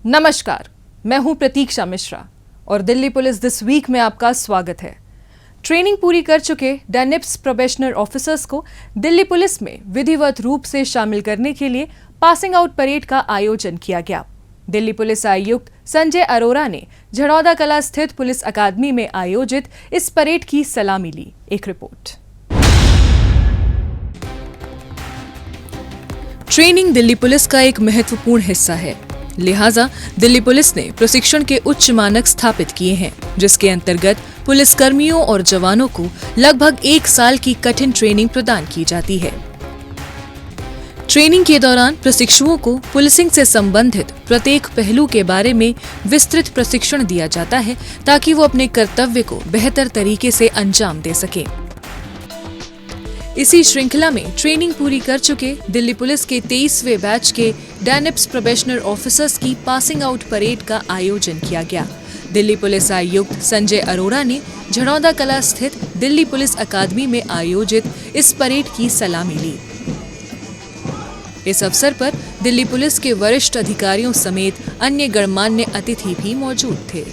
नमस्कार, मैं हूं प्रतीक्षा मिश्रा और दिल्ली पुलिस दिस वीक में आपका स्वागत है। ट्रेनिंग पूरी कर चुके डैनिप्स प्रोबेशनर ऑफिसर्स को दिल्ली पुलिस में विधिवत रूप से शामिल करने के लिए पासिंग आउट परेड का आयोजन किया गया। दिल्ली पुलिस आयुक्त संजय अरोरा ने झड़ौदा कला स्थित पुलिस अकादमी में आयोजित इस परेड की सलामी ली। एक रिपोर्ट। ट्रेनिंग दिल्ली पुलिस का एक महत्वपूर्ण हिस्सा है, लिहाजा दिल्ली पुलिस ने प्रशिक्षण के उच्च मानक स्थापित किए हैं, जिसके अंतर्गत पुलिसकर्मियों और जवानों को लगभग 1 साल की कठिन ट्रेनिंग प्रदान की जाती है। ट्रेनिंग के दौरान प्रशिक्षुओं को पुलिसिंग से संबंधित प्रत्येक पहलू के बारे में विस्तृत प्रशिक्षण दिया जाता है ताकि वो अपने कर्तव्य को बेहतर तरीके से अंजाम दे सके। इसी श्रृंखला में ट्रेनिंग पूरी कर चुके दिल्ली पुलिस के 23वें बैच के डैनिप्स प्रोबेशनर ऑफिसर्स की पासिंग आउट परेड का आयोजन किया गया। दिल्ली पुलिस आयुक्त संजय अरोरा ने झड़ौदा कला स्थित दिल्ली पुलिस अकादमी में आयोजित इस परेड की सलामी ली। इस अवसर पर दिल्ली पुलिस के वरिष्ठ अधिकारियों समेत अन्य गणमान्य अतिथि भी मौजूद थे।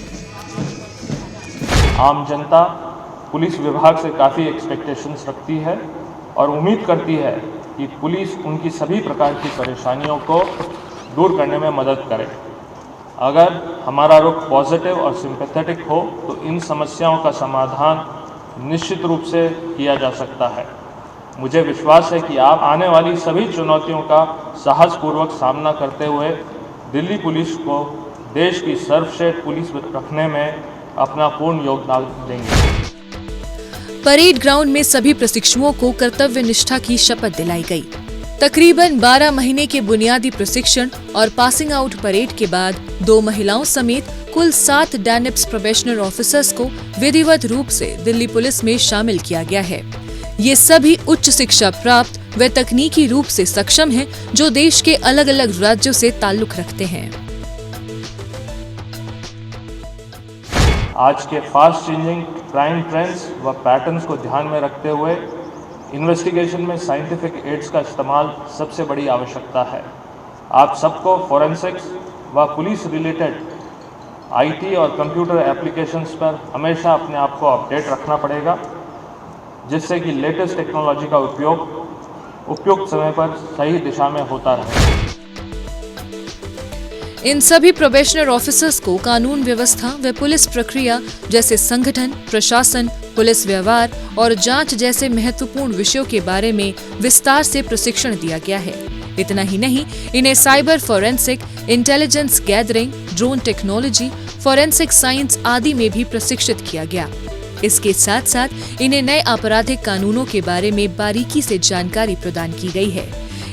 आम जनता पुलिस विभाग से काफ़ी एक्सपेक्टेशंस रखती है और उम्मीद करती है कि पुलिस उनकी सभी प्रकार की परेशानियों को दूर करने में मदद करे। अगर हमारा रुख पॉजिटिव और सिंपैथेटिक हो तो इन समस्याओं का समाधान निश्चित रूप से किया जा सकता है। मुझे विश्वास है कि आप आने वाली सभी चुनौतियों का साहसपूर्वक सामना करते हुए दिल्ली पुलिस को देश की सर्वश्रेष्ठ पुलिस रखने में अपना पूर्ण योगदान देंगे। परेड ग्राउंड में सभी प्रशिक्षुओं को कर्तव्य निष्ठा की शपथ दिलाई गई। तकरीबन 12 महीने के बुनियादी प्रशिक्षण और पासिंग आउट परेड के बाद 2 महिलाओं समेत कुल 7 डैनिप्स प्रोबेशनर ऑफिसर्स को विधिवत रूप से दिल्ली पुलिस में शामिल किया गया है। ये सभी उच्च शिक्षा प्राप्त व तकनीकी रूप से सक्षम हैं, जो देश के अलग अलग राज्यों से ताल्लुक रखते हैं। आज के फास्ट चेंजिंग क्राइम ट्रेंड्स व पैटर्न्स को ध्यान में रखते हुए इन्वेस्टिगेशन में साइंटिफिक एड्स का इस्तेमाल सबसे बड़ी आवश्यकता है। आप सबको फॉरेंसिक्स व पुलिस रिलेटेड आईटी और कंप्यूटर एप्लीकेशंस पर हमेशा अपने आप को अपडेट रखना पड़ेगा, जिससे कि लेटेस्ट टेक्नोलॉजी का उपयोग उपयुक्त समय पर सही दिशा में होता रहे। इन सभी प्रोबेशनर ऑफिसर्स को कानून व्यवस्था व पुलिस प्रक्रिया जैसे संगठन, प्रशासन, पुलिस व्यवहार और जांच जैसे महत्वपूर्ण विषयों के बारे में विस्तार से प्रशिक्षण दिया गया है। इतना ही नहीं, इन्हें cyber forensic, intelligence gathering, drone technology, forensic science आदि में भी प्रशिक्षित किया गया। इसके साथ साथ इन्हें नए आपराधिक कानूनों के बारे में बारीकी से जानकारी प्रदान की गई है।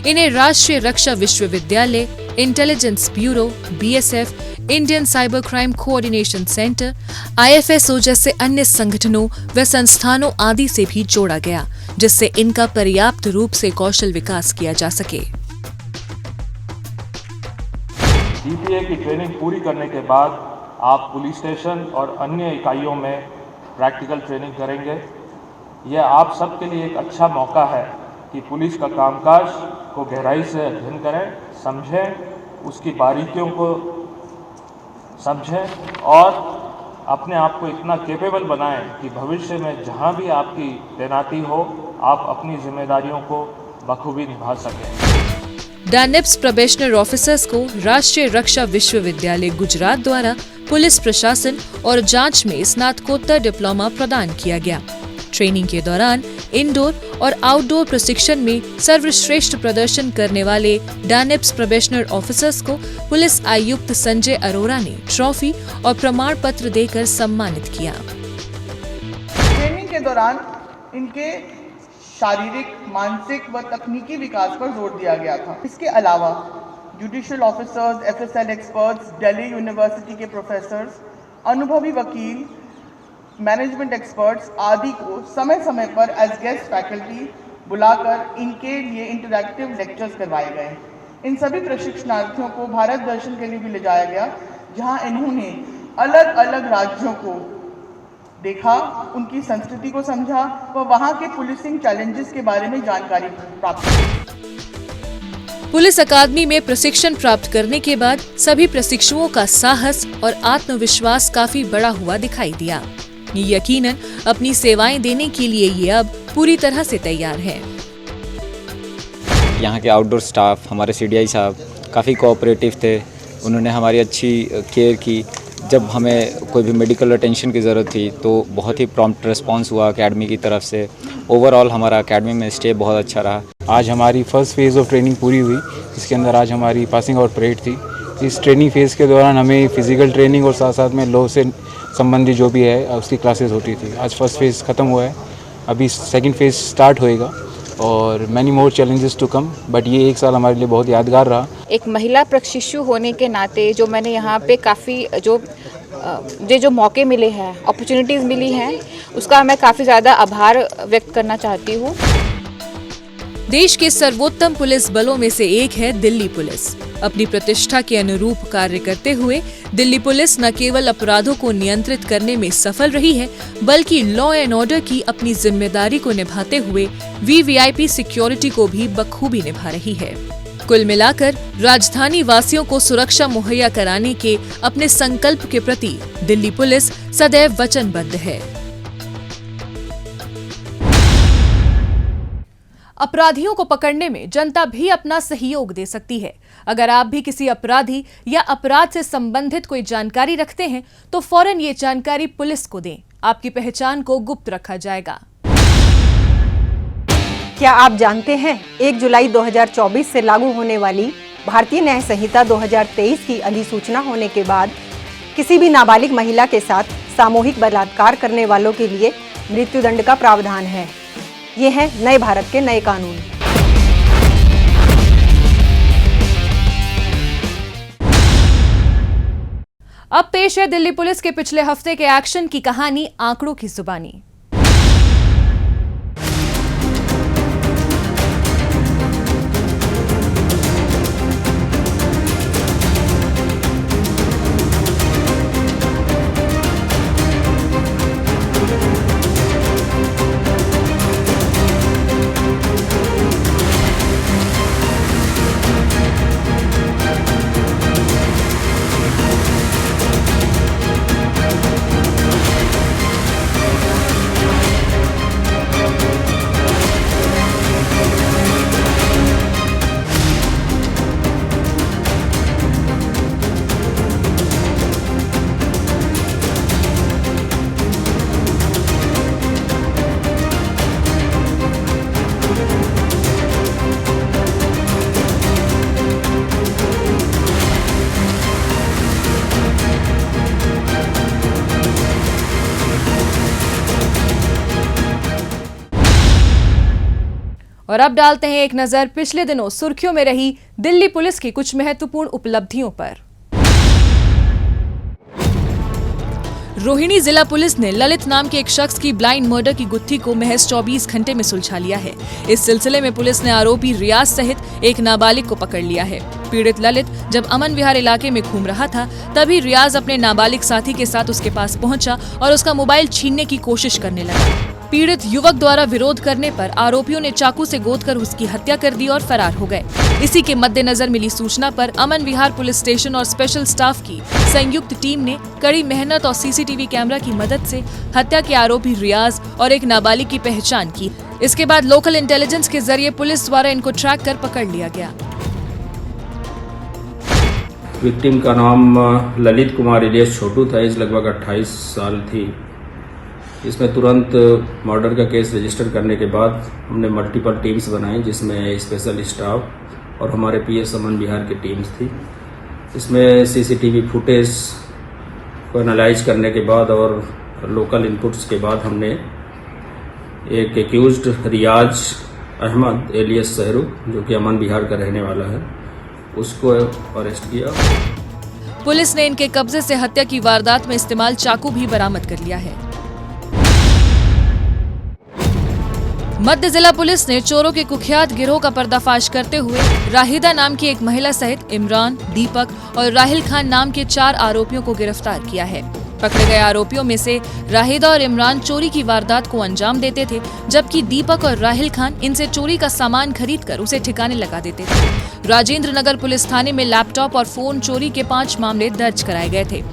इन्हें राष्ट्रीय रक्षा विश्वविद्यालय, intelligence bureau, BSF, Indian cyber crime coordination centre, IFSO जैसे अन्य संगठनों व संस्थानों आदि से भी जोड़ा गया, जिससे इनका पर्याप्त रूप से कौशल विकास किया जा सके। डीपीए की ट्रेनिंग पूरी करने के बाद आप पुलिस स्टेशन और अन्य इकाइयों में प्रैक्टिकल ट्रेनिंग करेंगे। यह आप सबके लिए एक अच्छा मौका है कि पुलिस का कामकाज को गहराई से अध्ययन करें, समझें, उसकी बारीकियों को समझें और अपने आप को इतना कैपेबल बनाएं कि भविष्य में जहां भी आपकी तैनाती हो, आप अपनी जिम्मेदारियों को बखूबी निभा सकें। डैनिप्स प्रोबेशनर ऑफिसर्स को राष्ट्रीय रक्षा विश्वविद्यालय गुजरात द्वारा पुलिस प्रशासन और जांच में स्नातकोत्तर डिप्लोमा प्रदान किया गया। ट्रेनिंग के दौरान इंडोर और आउटडोर प्रशिक्षण में सर्वश्रेष्ठ प्रदर्शन करने वाले डैनिप्स प्रोबेशनर ऑफिसर्स को पुलिस आयुक्त संजय अरोरा ने ट्रॉफी और प्रमाण पत्र देकर सम्मानित किया। ट्रेनिंग के दौरान इनके शारीरिक, मानसिक व तकनीकी विकास पर जोर दिया गया था। इसके अलावा judicial officers, FSL experts, Delhi university के प्रोफेसर्स, अनुभवी वकील, मैनेजमेंट एक्सपर्ट्स आदि को समय समय पर एज गेस्ट फैकल्टी बुलाकर इनके लिए इंटरैक्टिव लेक्चर्स करवाए गए। इन सभी प्रशिक्षणार्थियों को भारत दर्शन के लिए भी ले जाया गया, जहां इन्होंने अलग अलग राज्यों को देखा, उनकी संस्कृति को समझा व वहां के पुलिसिंग चैलेंजेस के बारे में जानकारी प्राप्त की। पुलिस अकादमी में प्रशिक्षण प्राप्त करने के बाद सभी प्रशिक्षुओं का साहस और आत्मविश्वास काफी बड़ा हुआ दिखाई दिया। यकीनन अपनी सेवाएं देने के लिए ये अब पूरी तरह से तैयार है। यहाँ के आउटडोर स्टाफ, हमारे सीडीआई साहब काफ़ी कोऑपरेटिव थे। उन्होंने हमारी अच्छी केयर की। जब हमें कोई भी मेडिकल अटेंशन की ज़रूरत थी तो बहुत ही प्रॉम्प्ट रिस्पांस हुआ एकेडमी की तरफ से। ओवरऑल हमारा एकेडमी में स्टे बहुत अच्छा रहा। आज हमारी फर्स्ट फेज़ ऑफ ट्रेनिंग पूरी हुई, इसके अंदर आज हमारी पासिंग आउट परेड थी। इस ट्रेनिंग फेज़ के दौरान हमें फिज़िकल ट्रेनिंग और साथ साथ में लॉ से संबंधित जो भी है उसकी क्लासेस होती थी। आज फर्स्ट फेज़ ख़त्म हुआ है, अभी सेकंड फेज़ स्टार्ट होएगा और many more challenges to come, but ये एक साल हमारे लिए बहुत यादगार रहा। एक महिला प्रशिक्षु होने के नाते जो मैंने यहाँ पे काफ़ी जो मौके मिले हैं, अपॉर्चुनिटीज़ मिली हैं, उसका मैं काफ़ी ज़्यादा आभार व्यक्त करना चाहती हूँ। देश के सर्वोत्तम पुलिस बलों में से एक है दिल्ली पुलिस। अपनी प्रतिष्ठा के अनुरूप कार्य करते हुए दिल्ली पुलिस न केवल अपराधों को नियंत्रित करने में सफल रही है, बल्कि लॉ एंड ऑर्डर की अपनी जिम्मेदारी को निभाते हुए वीवीआईपी सिक्योरिटी को भी बखूबी निभा रही है। कुल मिलाकर राजधानी वासियों को सुरक्षा मुहैया कराने के अपने संकल्प के प्रति दिल्ली पुलिस सदैव वचनबद्ध है। अपराधियों को पकड़ने में जनता भी अपना सहयोग दे सकती है। अगर आप भी किसी अपराधी या अपराध से संबंधित कोई जानकारी रखते हैं तो फौरन ये जानकारी पुलिस को दें। आपकी पहचान को गुप्त रखा जाएगा। क्या आप जानते हैं 1 जुलाई 2024 से लागू होने वाली भारतीय न्याय संहिता 2023 की अधिसूचना होने के बाद किसी भी नाबालिग महिला के साथ सामूहिक बलात्कार करने वालों के लिए मृत्युदंड का प्रावधान है। ये हैं नए भारत के नए कानून। अब पेश है दिल्ली पुलिस के पिछले हफ्ते के एक्शन की कहानी आंकड़ों की जुबानी। और अब डालते हैं एक नजर पिछले दिनों सुर्खियों में रही दिल्ली पुलिस की कुछ महत्वपूर्ण उपलब्धियों पर। रोहिणी जिला पुलिस ने ललित नाम के एक शख्स की ब्लाइंड मर्डर की गुत्थी को महज 24 घंटे में सुलझा लिया है। इस सिलसिले में पुलिस ने आरोपी रियाज सहित एक नाबालिग को पकड़ लिया है। पीड़ित ललित जब अमन विहार इलाके में घूम रहा था, तभी रियाज अपने नाबालिग साथी के साथ उसके पास पहुंचा और उसका मोबाइल छीनने की कोशिश करने लगा। पीड़ित युवक द्वारा विरोध करने पर आरोपियों ने चाकू से गोदकर उसकी हत्या कर दी और फरार हो गए। इसी के मद्देनजर मिली सूचना पर अमन विहार पुलिस स्टेशन और स्पेशल स्टाफ की संयुक्त टीम ने कड़ी मेहनत और सीसीटीवी कैमरा की मदद से हत्या के आरोपी रियाज और एक नाबालिग की पहचान की। इसके बाद लोकल इंटेलिजेंस के जरिए पुलिस द्वारा इनको ट्रैक कर पकड़ लिया गया। विक्टिम का नाम ललित कुमार एलियस छोटू था। एज लगभग 28 साल थी। इसमें तुरंत मर्डर का केस रजिस्टर करने के बाद हमने मल्टीपल टीम्स बनाई, जिसमें स्पेशल स्टाफ और हमारे पीएस अमन विहार की टीम्स थी। इसमें सीसीटीवी फुटेज को एनालाइज करने के बाद और लोकल इनपुट्स के बाद हमने एक एक्यूज्ड रियाज अहमद एलियस सहरू, जो कि अमन विहार का रहने वाला है, उसको अरेस्ट किया। पुलिस ने इनके कब्जे से हत्या की वारदात में इस्तेमाल चाकू भी बरामद कर लिया है। मध्य जिला पुलिस ने चोरों के कुख्यात गिरोह का पर्दाफाश करते हुए राहिदा नाम की एक महिला सहित इमरान, दीपक और राहिल खान नाम के 4 आरोपियों को गिरफ्तार किया है। पकड़े गए आरोपियों में से राहिदा और इमरान चोरी की वारदात को अंजाम देते थे, जबकि दीपक और राहिल खान इनसे चोरी का सामान खरीदकर उसे ठिकाने लगा देते थे। राजेंद्र नगर पुलिस थाने में लैपटॉप और फोन चोरी के 5 मामले दर्ज कराए गए थे,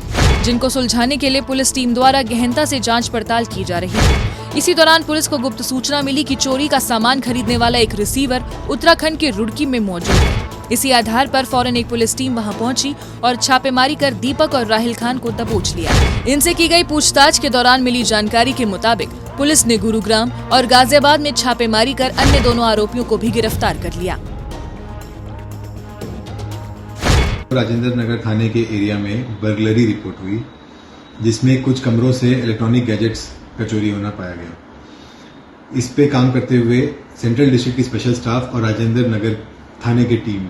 जिनको सुलझाने के लिए पुलिस टीम द्वारा गहनता से जांच पड़ताल की जा रही है। इसी दौरान पुलिस को गुप्त सूचना मिली कि चोरी का सामान खरीदने वाला एक रिसीवर उत्तराखंड के रुड़की में मौजूद है। इसी आधार पर फौरन एक पुलिस टीम वहां पहुंची और छापेमारी कर दीपक और राहिल खान को दबोच लिया। इनसे की गई पूछताछ के दौरान मिली जानकारी के मुताबिक पुलिस ने गुरुग्राम और गाजियाबाद में छापेमारी कर अन्य दोनों आरोपियों को भी गिरफ्तार कर लिया। राजेंद्र नगर थाने के एरिया में बर्गलरी रिपोर्ट हुई, जिसमें कुछ कमरों से इलेक्ट्रॉनिक गैजेट्स का चोरी होना पाया गया। इस पे काम करते हुए सेंट्रल डिस्ट्रिक्ट की स्पेशल स्टाफ और राजेंद्र नगर थाने की टीम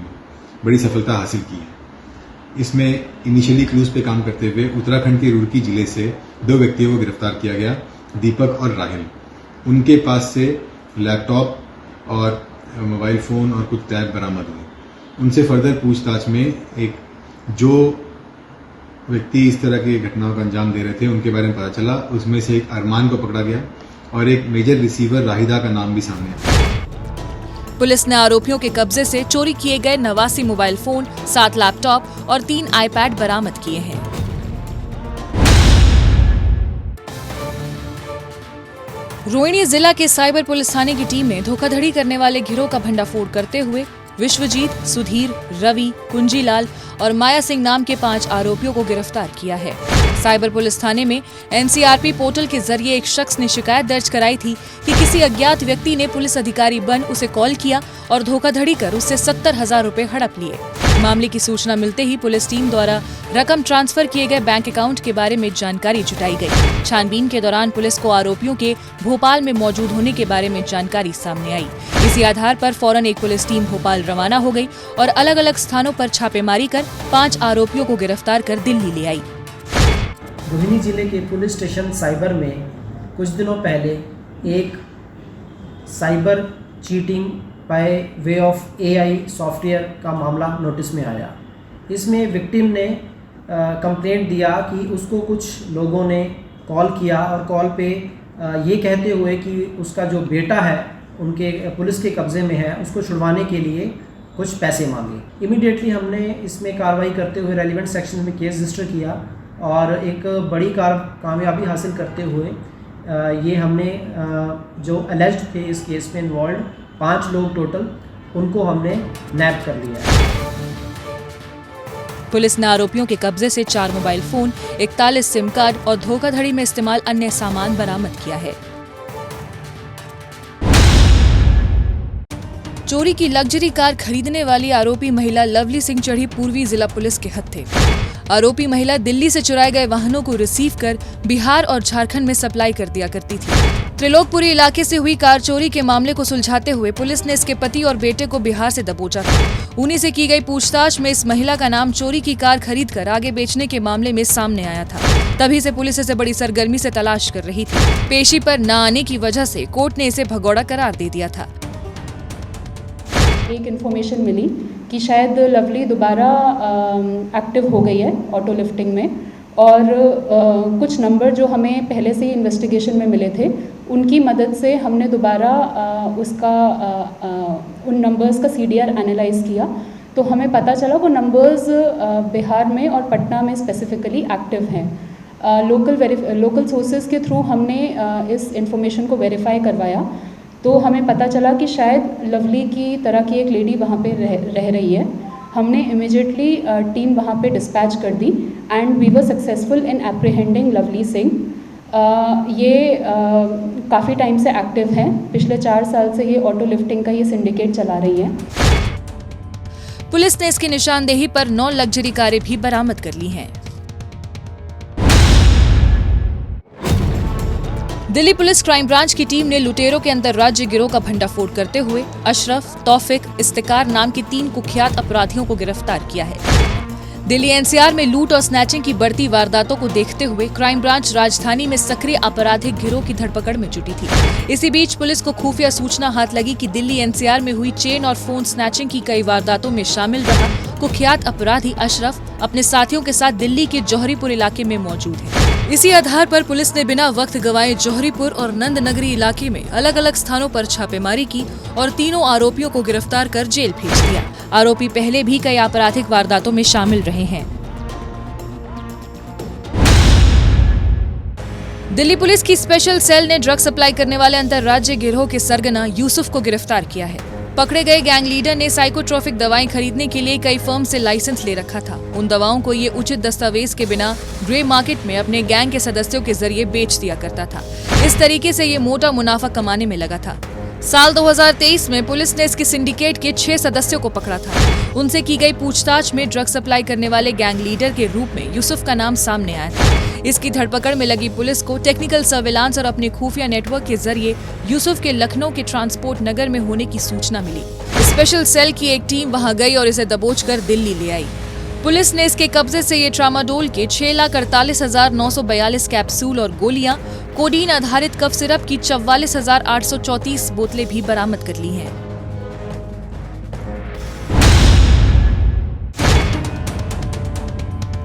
बड़ी सफलता हासिल की है। इसमें इनिशियली क्लूज पे काम करते हुए उत्तराखंड के रुड़की जिले से 2 व्यक्तियों को गिरफ्तार किया गया, दीपक और राहिल। उनके पास से लैपटॉप और मोबाइल फोन और कुछ टैब बरामद हुए। उनसे फर्दर पूछताछ में एक जो व्यक्ति इस तरह की घटनाओं का अंजाम दे रहे थे उनके बारे में पता चला। उसमें से एक अरमान को पकड़ा गया और एक मेजर रिसीवर राहिदा का नाम भी सामने आया। पुलिस ने आरोपियों के कब्जे से चोरी किए गए 89 मोबाइल फोन, 7 लैपटॉप और 3 आईपैड बरामद किए हैं। रोहिणी जिला के साइबर पुलिस थाने की टीम ने धोखाधड़ी करने वाले गिरोह का भंडाफोड़ करते हुए विश्वजीत, सुधीर, रवि, कुंजीलाल और माया सिंह नाम के 5 आरोपियों को गिरफ्तार किया है। साइबर पुलिस थाने में एनसीआरपी पोर्टल के जरिए एक शख्स ने शिकायत दर्ज कराई थी कि किसी अज्ञात व्यक्ति ने पुलिस अधिकारी बन उसे कॉल किया और धोखाधड़ी कर उससे 70,000 रुपए हड़प लिए। मामले की सूचना मिलते ही पुलिस टीम द्वारा रकम ट्रांसफर किए गए बैंक अकाउंट के बारे में जानकारी जुटाई गई। छानबीन के दौरान पुलिस को आरोपियों के भोपाल में मौजूद होने के बारे में जानकारी सामने आई। इसी आधार पर फौरन एक पुलिस टीम भोपाल रवाना हो गई और अलग अलग स्थानों पर छापेमारी कर 5 आरोपियों को गिरफ्तार कर दिल्ली ले आई। रोहिणी जिले के पुलिस स्टेशन साइबर में कुछ दिनों पहले एक cyber cheating by way of AI software का मामला नोटिस में आया। इसमें विक्टिम ने कंप्लेंट दिया कि उसको कुछ लोगों ने कॉल किया और कॉल पे ये कहते हुए कि उसका जो बेटा है उनके पुलिस के कब्ज़े में है, उसको छुड़वाने के लिए कुछ पैसे मांगे। इमीडिएटली हमने इसमें कार्रवाई करते हुए रेलिवेंट सेक्शन में केस रजिस्टर किया और एक बड़ी कामयाबी हासिल करते हुए ये हमने जो अलेज्ड थे इस केस में इन्वॉल्व 5 लोग टोटल, उनको हमने नैप कर लिया है। पुलिस ने आरोपियों के कब्जे से 4 मोबाइल फोन, 41 सिम कार्ड और धोखाधड़ी में इस्तेमाल अन्य सामान बरामद किया है। चोरी की लग्जरी कार खरीदने वाली आरोपी महिला लवली सिंह चढ़ी पूर्वी जिला पुलिस के हत्थे। आरोपी महिला दिल्ली से चुराए गए वाहनों को रिसीव कर बिहार और झारखंड में सप्लाई कर दिया करती थी। त्रिलोकपुरी इलाके से हुई कार चोरी के मामले को सुलझाते हुए पुलिस ने इसके पति और बेटे को बिहार से दबोचा था। उन्हीं से की गई पूछताछ में इस महिला का नाम चोरी की कार खरीदकर आगे बेचने के मामले में सामने आया था। तभी से पुलिस इसे बड़ी सरगर्मी से तलाश कर रही थी। पेशी पर न आने की वजह से कोर्ट ने इसे भगौड़ा करार दे दिया था। एक इन्फॉर्मेशन मिली कि शायद लवली दोबारा एक्टिव हो गई है ऑटो लिफ्टिंग में, और कुछ नंबर जो हमें पहले से ही इन्वेस्टिगेशन में मिले थे उनकी मदद से हमने दोबारा उन नंबर्स का CDR एनालाइज किया, तो हमें पता चला वो नंबर्स बिहार में और पटना में स्पेसिफिकली एक्टिव हैं। लोकल सोर्सेज के थ्रू हमने इस इंफॉर्मेशन को वेरीफाई करवाया, तो हमें पता चला कि शायद लवली की तरह की एक लेडी वहाँ पे रह रही है। हमने इमीडिएटली टीम वहाँ पे डिस्पैच कर दी and we were successful in apprehending Lovely Singh. ये काफ़ी टाइम से एक्टिव है, पिछले 4 साल से ये ऑटो लिफ्टिंग का ये सिंडिकेट चला रही है। पुलिस ने इसकी निशानदेही पर 9 लग्जरी कारें भी बरामद कर ली हैं। दिल्ली पुलिस क्राइम ब्रांच की टीम ने लुटेरों के अंतर्राज्य गिरोह का भंडाफोड़ करते हुए अशरफ, तौफिक, इस्तिकार नाम के 3 कुख्यात अपराधियों को गिरफ्तार किया है। दिल्ली NCR में लूट और स्नैचिंग की बढ़ती वारदातों को देखते हुए क्राइम ब्रांच राजधानी में सक्रिय आपराधिक गिरोह की धरपकड़ में जुटी थी। इसी बीच पुलिस को खुफिया सूचना हाथ लगी कि दिल्ली NCR में हुई चेन और फोन स्नैचिंग की कई वारदातों में शामिल रहा कुख्यात अपराधी अशरफ अपने साथियों के साथ दिल्ली के जौहरीपुर इलाके में मौजूद है। इसी आधार पर पुलिस ने बिना वक्त गंवाए जौहरीपुर और नंदनगरी इलाके में अलग अलग स्थानों पर छापेमारी की और तीनों आरोपियों को गिरफ्तार कर जेल भेज दिया। आरोपी पहले भी कई आपराधिक वारदातों में शामिल रहे हैं। दिल्ली पुलिस की स्पेशल सेल ने ड्रग सप्लाई करने वाले अंतर्राज्यीय गिरोह के सरगना यूसुफ को गिरफ्तार किया है। पकड़े गए गैंग लीडर ने साइकोट्रोपिक दवाएं खरीदने के लिए कई फर्म से लाइसेंस ले रखा था। उन दवाओं को ये उचित दस्तावेज के बिना ग्रे मार्केट में अपने गैंग के सदस्यों के जरिए बेच दिया करता था। इस तरीके से ये मोटा मुनाफा कमाने में लगा था। साल 2023 में पुलिस ने इसके सिंडिकेट के 6 सदस्यों को पकड़ा था। उनसे की गई पूछताछ में ड्रग सप्लाई करने वाले गैंग लीडर के रूप में यूसुफ का नाम सामने आया था। इसकी धरपकड़ में लगी पुलिस को टेक्निकल सर्विलांस और अपने खुफिया नेटवर्क के जरिए यूसुफ के लखनऊ के ट्रांसपोर्ट नगर में होने की सूचना मिली। स्पेशल सेल की एक टीम वहां गई और इसे दबोचकर दिल्ली ले आई। पुलिस ने इसके कब्जे से ये ट्रामाडोल के 6,48,942 कैप्सूल और गोलियां, कोडीन आधारित कफ सिरप की 44,834 बोतलें भी बरामद कर ली हैं।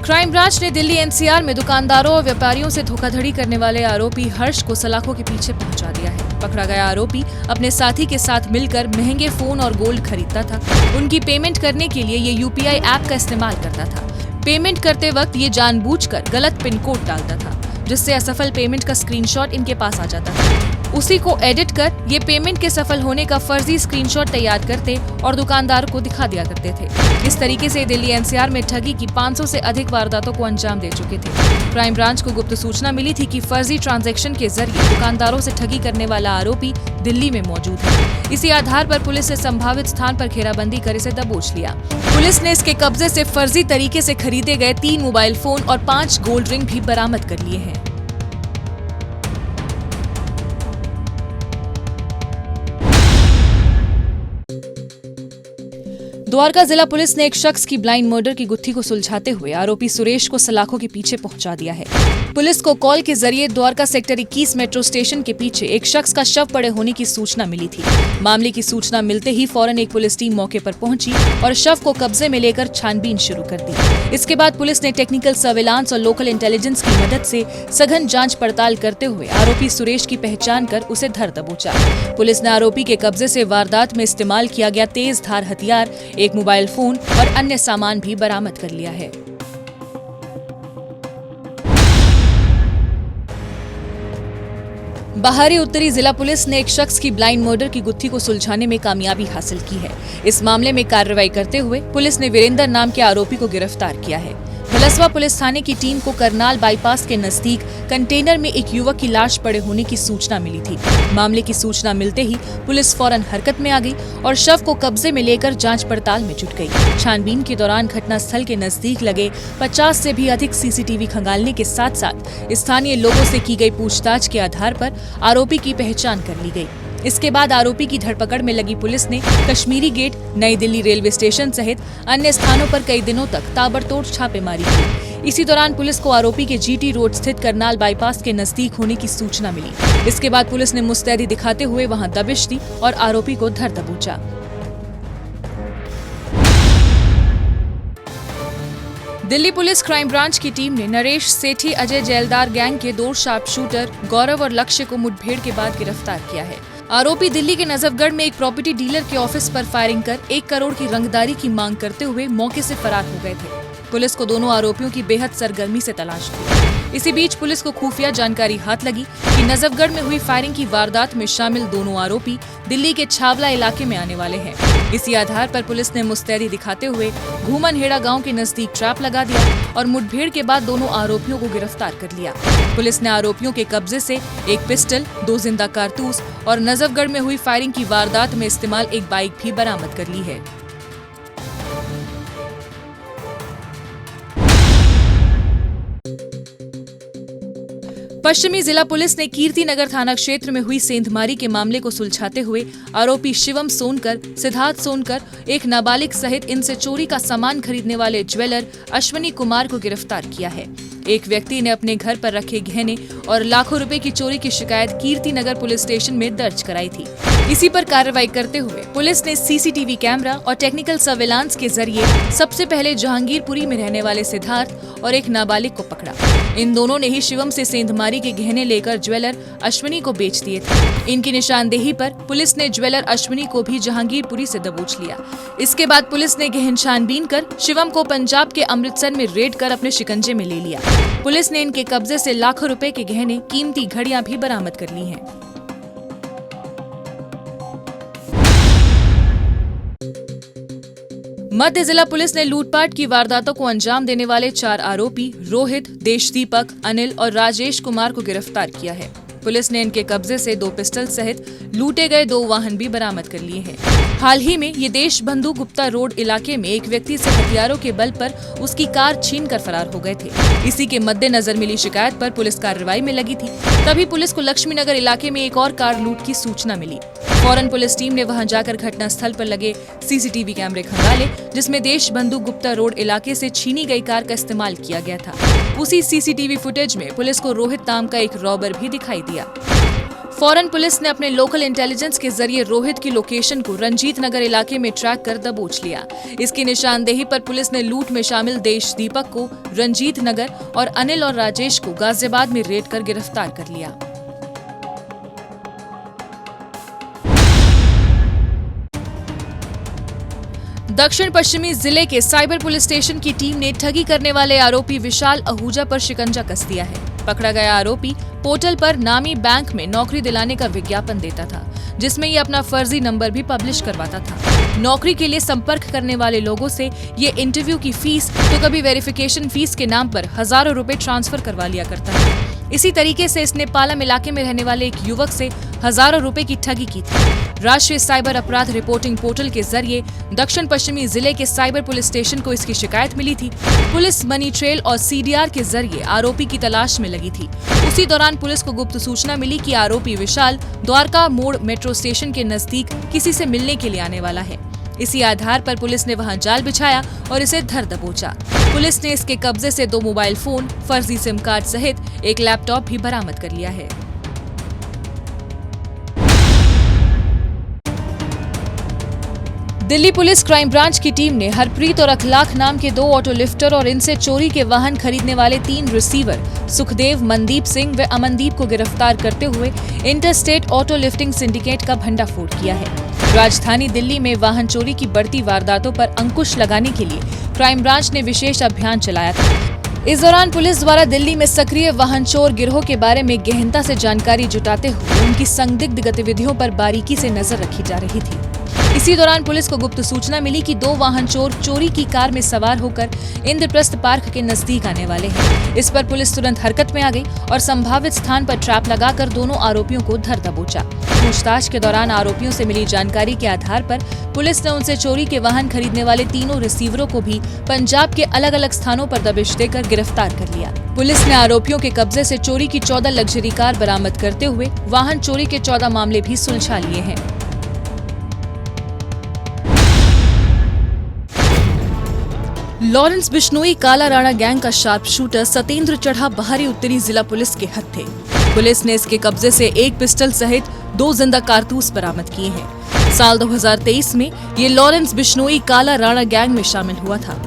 क्राइम ब्रांच ने दिल्ली एनसीआर में दुकानदारों और व्यापारियों से धोखाधड़ी करने वाले आरोपी हर्ष को सलाखों के पीछे पहुंचा दिया है। पकड़ा गया आरोपी अपने साथी के साथ मिलकर महंगे फोन और गोल्ड खरीदता था। उनकी पेमेंट करने के लिए ये यूपीआई ऐप का इस्तेमाल करता था। पेमेंट करते वक्त ये जानबूझकर गलत पिन कोड डालता था, जिससे असफल पेमेंट का स्क्रीनशॉट इनके पास आ जाता था। उसी को एडिट कर ये पेमेंट के सफल होने का फर्जी स्क्रीनशॉट तैयार करते और दुकानदार को दिखा दिया करते थे। इस तरीके से दिल्ली एनसीआर में ठगी की 500 से अधिक वारदातों को अंजाम दे चुके थे। क्राइम ब्रांच को गुप्त सूचना मिली थी कि फर्जी ट्रांजैक्शन के जरिए दुकानदारों से ठगी करने वाला आरोपी दिल्ली में मौजूद है। इसी आधार पर पुलिस ने संभावित स्थान पर घेराबंदी कर इसे दबोच लिया। पुलिस ने इसके कब्जे से फर्जी तरीके से खरीदे गए 3 मोबाइल फोन और 5 गोल्ड रिंग भी बरामद कर लिए हैं। द्वारका जिला पुलिस ने एक शख्स की ब्लाइंड मर्डर की गुत्थी को सुलझाते हुए आरोपी सुरेश को सलाखों के पीछे पहुंचा दिया है। पुलिस को कॉल के जरिए द्वारका सेक्टर 21 मेट्रो स्टेशन के पीछे एक शख्स का शव पड़े होने की सूचना मिली थी। मामले की सूचना मिलते ही फौरन एक पुलिस टीम मौके पर पहुंची और शव को कब्जे में लेकर छानबीन शुरू कर दी। इसके बाद पुलिस ने टेक्निकल सर्विलांस और लोकल इंटेलिजेंस की मदद से सघन जांच पड़ताल करते हुए आरोपी सुरेश की पहचान कर उसे धर दबोचा। पुलिस ने आरोपी के कब्जे से वारदात में इस्तेमाल किया गया तेज धार हथियार, एक मोबाइल फोन और अन्य सामान भी बरामद कर लिया है। बाहरी उत्तरी जिला पुलिस ने एक शख्स की ब्लाइंड मर्डर की गुत्थी को सुलझाने में कामयाबी हासिल की है। इस मामले में कार्रवाई करते हुए पुलिस ने वीरेंद्र नाम के आरोपी को गिरफ्तार किया है। भलसवा पुलिस थाने की टीम को करनाल बाईपास के नजदीक कंटेनर में एक युवक की लाश पड़े होने की सूचना मिली थी। मामले की सूचना मिलते ही पुलिस फौरन हरकत में आ गई और शव को कब्जे में लेकर जांच पड़ताल में जुट गई। छानबीन के दौरान घटनास्थल के नजदीक लगे 50 से भी अधिक सीसीटीवी खंगालने के साथ साथ स्थानीय लोगों से की गई पूछताछ के आधार पर आरोपी की पहचान कर ली गई। इसके बाद आरोपी की धरपकड़ में लगी पुलिस ने कश्मीरी गेट, नई दिल्ली रेलवे स्टेशन सहित अन्य स्थानों पर कई दिनों तक ताबड़तोड़ छापेमारी की। इसी दौरान पुलिस को आरोपी के जीटी रोड स्थित करनाल बाईपास के नजदीक होने की सूचना मिली। इसके बाद पुलिस ने मुस्तैदी दिखाते हुए वहां दबिश दी और आरोपी को धर दबोचा। दिल्ली पुलिस क्राइम ब्रांच की टीम ने नरेश सेठी अजय जैलदार गैंग के 2 शार्प शूटर गौरव और लक्ष्य को मुठभेड़ के बाद गिरफ्तार किया है। आरोपी दिल्ली के नजफगढ़ में एक प्रॉपर्टी डीलर के ऑफिस पर फायरिंग कर 1 करोड़ की रंगदारी की मांग करते हुए मौके से फरार हो गए थे। पुलिस को दोनों आरोपियों की बेहद सरगर्मी से तलाश थी। इसी बीच पुलिस को खुफिया जानकारी हाथ लगी कि नजफगढ़ में हुई फायरिंग की वारदात में शामिल दोनों आरोपी दिल्ली के छावला इलाके में आने वाले हैं। इसी आधार पर पुलिस ने मुस्तैदी दिखाते हुए घूमनहेड़ा गांव के नजदीक ट्रैप लगा दिया और मुठभेड़ के बाद दोनों आरोपियों को गिरफ्तार कर लिया। पुलिस ने आरोपियों के कब्जे से एक पिस्टल, 2 जिंदा कारतूस और नजफगढ़ में हुई फायरिंग की वारदात में इस्तेमाल एक बाइक भी बरामद कर ली है। पश्चिमी जिला पुलिस ने कीर्ति नगर थाना क्षेत्र में हुई सेंधमारी के मामले को सुलझाते हुए आरोपी शिवम सोनकर, सिद्धार्थ सोनकर, एक नाबालिग सहित इनसे चोरी का सामान खरीदने वाले ज्वेलर अश्विनी कुमार को गिरफ्तार किया है। एक व्यक्ति ने अपने घर पर रखे गहने और लाखों रुपए की चोरी की शिकायत कीर्ति नगर पुलिस स्टेशन में दर्ज कराई थी। इसी पर कार्रवाई करते हुए पुलिस ने सीसीटीवी कैमरा और टेक्निकल सर्वेलांस के जरिए सबसे पहले जहांगीरपुरी में रहने वाले सिद्धार्थ और एक नाबालिग को पकड़ा। इन दोनों ने ही शिवम से सेंधमारी के गहने लेकर ज्वेलर अश्विनी को बेच दिए थे। इनकी निशानदेही पर पुलिस ने ज्वेलर अश्विनी को भी जहांगीरपुरी से दबोच लिया। इसके बाद पुलिस ने गहन छानबीन कर शिवम को पंजाब के अमृतसर में रेड कर अपने शिकंजे में ले लिया। पुलिस ने इनके कब्जे से लाखों रुपए के गहने, कीमती घड़ियां भी बरामद कर ली हैं। मध्य जिला पुलिस ने लूटपाट की वारदातों को अंजाम देने वाले 4 आरोपी रोहित, देशदीपक, अनिल और राजेश कुमार को गिरफ्तार किया है। पुलिस ने इनके कब्जे से 2 पिस्टल सहित लूटे गए 2 वाहन भी बरामद कर लिए हैं। हाल ही में ये देशबंधु गुप्ता रोड इलाके में एक व्यक्ति से हथियारों के बल पर उसकी कार छीनकर फरार हो गए थे। इसी के मद्देनजर मिली शिकायत पर पुलिस कार्रवाई में लगी थी। तभी पुलिस को लक्ष्मीनगर इलाके में एक और कार लूट की सूचना मिली। फौरन पुलिस टीम ने वहां जाकर घटना स्थल पर लगे सीसीटीवी कैमरे खंगाले, जिसमें देशबंधु गुप्ता रोड इलाके से छीनी गई कार का इस्तेमाल किया गया था। उसी सीसीटीवी फुटेज में पुलिस को रोहित नाम का एक रॉबर भी दिखाई दिया। फौरन पुलिस ने अपने लोकल इंटेलिजेंस के जरिए रोहित की लोकेशन को रंजीत नगर इलाके में ट्रैक कर दबोच लिया। इसकी निशानदेही पर पुलिस ने लूट में शामिल देशदीपक को रंजीत नगर और अनिल और राजेश को गाजियाबाद में रेड कर गिरफ्तार कर लिया। दक्षिण पश्चिमी जिले के साइबर पुलिस स्टेशन की टीम ने ठगी करने वाले आरोपी विशाल आहूजा पर शिकंजा कस दिया है। पकड़ा गया आरोपी पोर्टल पर नामी बैंक में नौकरी दिलाने का विज्ञापन देता था, जिसमें ये अपना फर्जी नंबर भी पब्लिश करवाता था। नौकरी के लिए संपर्क करने वाले लोगों से ये इंटरव्यू की फीस तो कभी वेरिफिकेशन फीस के नाम पर हजारों रुपए ट्रांसफर करवा लिया करता है। इसी तरीके से इसने पालम इलाके में रहने वाले एक युवक से हजारों रुपए की ठगी की थी। राष्ट्रीय साइबर अपराध रिपोर्टिंग पोर्टल के जरिए दक्षिण पश्चिमी जिले के साइबर पुलिस स्टेशन को इसकी शिकायत मिली थी। पुलिस मनी ट्रेल और सीडीआर के जरिए आरोपी की तलाश में लगी थी। उसी दौरान पुलिस को गुप्त सूचना मिली कि आरोपी विशाल द्वारका मोड़ मेट्रो स्टेशन के नजदीक किसी से मिलने के लिए आने वाला है। इसी आधार पर पुलिस ने वहां जाल बिछाया और इसे धर दबोचा। पुलिस ने इसके कब्जे से 2 मोबाइल फोन, फर्जी सिम कार्ड सहित एक लैपटॉप भी बरामद कर लिया है। दिल्ली पुलिस क्राइम ब्रांच की टीम ने हरप्रीत और अखलाक नाम के 2 ऑटो लिफ्टर और इनसे चोरी के वाहन खरीदने वाले 3 रिसीवर सुखदेव, मनदीप सिंह व अमनदीप को गिरफ्तार करते हुए इंटरस्टेट ऑटो लिफ्टिंग सिंडिकेट का भंडाफोड़ किया है। राजधानी दिल्ली में वाहन चोरी की बढ़ती वारदातों पर अंकुश लगाने के लिए क्राइम ब्रांच ने विशेष अभियान चलाया था। इस दौरान पुलिस द्वारा दिल्ली में सक्रिय वाहन चोर गिरोह के बारे में गहनता से जानकारी जुटाते हुए उनकी संदिग्ध गतिविधियों पर बारीकी से नजर रखी जा रही थी। इसी दौरान पुलिस को गुप्त सूचना मिली कि 2 वाहन चोर चोरी की कार में सवार होकर इंद्रप्रस्थ पार्क के नजदीक आने वाले हैं। इस पर पुलिस तुरंत हरकत में आ गई और संभावित स्थान पर ट्रैप लगाकर दोनों आरोपियों को धर दबोचा। पूछताछ के दौरान आरोपियों से मिली जानकारी के आधार पर पुलिस ने उनसे चोरी के वाहन खरीदने वाले 3 रिसीवरों को भी पंजाब के अलग अलग स्थानों पर दबिश देकर गिरफ्तार कर लिया। पुलिस ने आरोपियों के कब्जे से चोरी की 14 लग्जरी कार बरामद करते हुए वाहन चोरी के 14 मामले भी सुलझा लिए हैं। लॉरेंस बिश्नोई काला राणा गैंग का शार्प शूटर सतेंद्र चढ़ा बाहरी उत्तरी जिला पुलिस के हत्थे। पुलिस ने इसके कब्जे से 1 पिस्टल सहित 2 जिंदा कारतूस बरामद किए हैं। साल 2023 में ये लॉरेंस बिश्नोई काला राणा गैंग में शामिल हुआ था।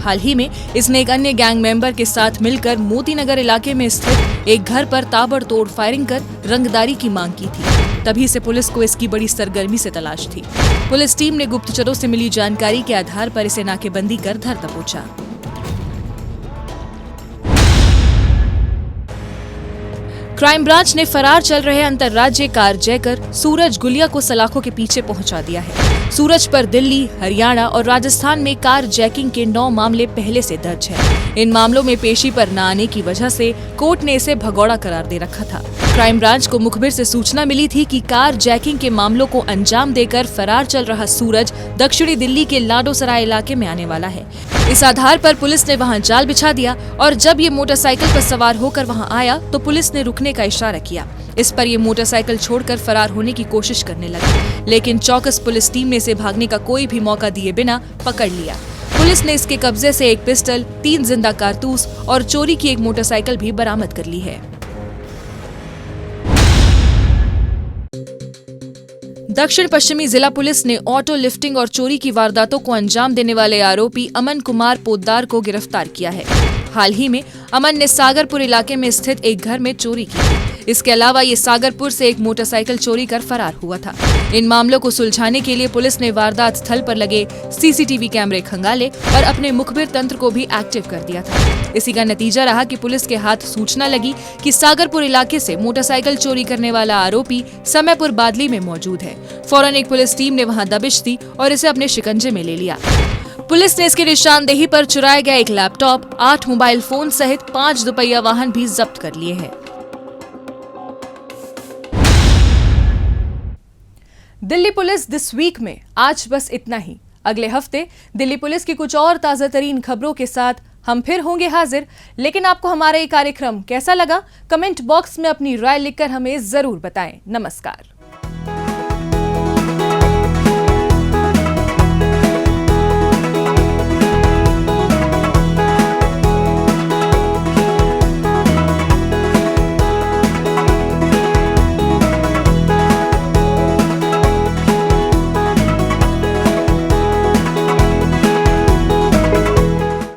हाल ही में इसने एक अन्य गैंग मेंबर के साथ मिलकर मोती नगर इलाके में स्थित एक घर पर ताबड़तोड़ फायरिंग कर रंगदारी की मांग की थी। तभी से पुलिस को इसकी बड़ी सरगर्मी से तलाश थी। पुलिस टीम ने गुप्तचरों से मिली जानकारी के आधार पर इसे नाकेबंदी कर धर दबोचा। क्राइम ब्रांच ने फरार चल रहे अंतर्राज्यीय कार जैकर सूरज गुलिया को सलाखों के पीछे पहुंचा दिया है। सूरज पर दिल्ली, हरियाणा और राजस्थान में कार जैकिंग के 9 मामले पहले से दर्ज हैं। इन मामलों में पेशी पर न आने की वजह से कोर्ट ने इसे भगौड़ा करार दे रखा था। क्राइम ब्रांच को मुखबिर से सूचना मिली थी कि कार जैकिंग के मामलों को अंजाम देकर फरार चल रहा सूरज दक्षिणी दिल्ली के लाडोसराय इलाके में आने वाला है। इस आधार पर पुलिस ने वहां जाल बिछा दिया और जब ये मोटरसाइकिल पर सवार होकर वहां आया तो पुलिस ने रुकने का इशारा किया। इस पर ये मोटरसाइकिल छोड़कर फरार होने की कोशिश करने लगा, लेकिन चौकस पुलिस टीम ने इसे भागने का कोई भी मौका दिए बिना पकड़ लिया। पुलिस ने इसके कब्जे से 1 पिस्टल, 3 जिंदा कारतूस और चोरी की 1 मोटरसाइकिल भी बरामद कर ली है। दक्षिण पश्चिमी जिला पुलिस ने ऑटो लिफ्टिंग और चोरी की वारदातों को अंजाम देने वाले आरोपी अमन कुमार पोद्दार को गिरफ्तार किया है। हाल ही में अमन ने सागरपुर इलाके में स्थित एक घर में चोरी की। इसके अलावा ये सागरपुर से एक मोटरसाइकिल चोरी कर फरार हुआ था। इन मामलों को सुलझाने के लिए पुलिस ने वारदात स्थल पर लगे सीसीटीवी कैमरे खंगाले और अपने मुखबिर तंत्र को भी एक्टिव कर दिया था। इसी का नतीजा रहा कि पुलिस के हाथ सूचना लगी कि सागरपुर इलाके से मोटरसाइकिल चोरी करने वाला आरोपी समयपुर बादली में मौजूद है। फौरन एक पुलिस टीम ने वहां दबिश दी और इसे अपने शिकंजे में ले लिया। पुलिस ने इसकी निशानदेही पर चुराया गया एक लैपटॉप, 8 मोबाइल फोन सहित 5 दुपहिया वाहन भी जब्त कर लिए हैं। दिल्ली पुलिस दिस वीक में आज बस इतना ही। अगले हफ्ते दिल्ली पुलिस की कुछ और ताजा तरीन खबरों के साथ हम फिर होंगे हाजिर। लेकिन आपको हमारा ये कार्यक्रम कैसा लगा, कमेंट बॉक्स में अपनी राय लिखकर हमें जरूर बताएं। नमस्कार।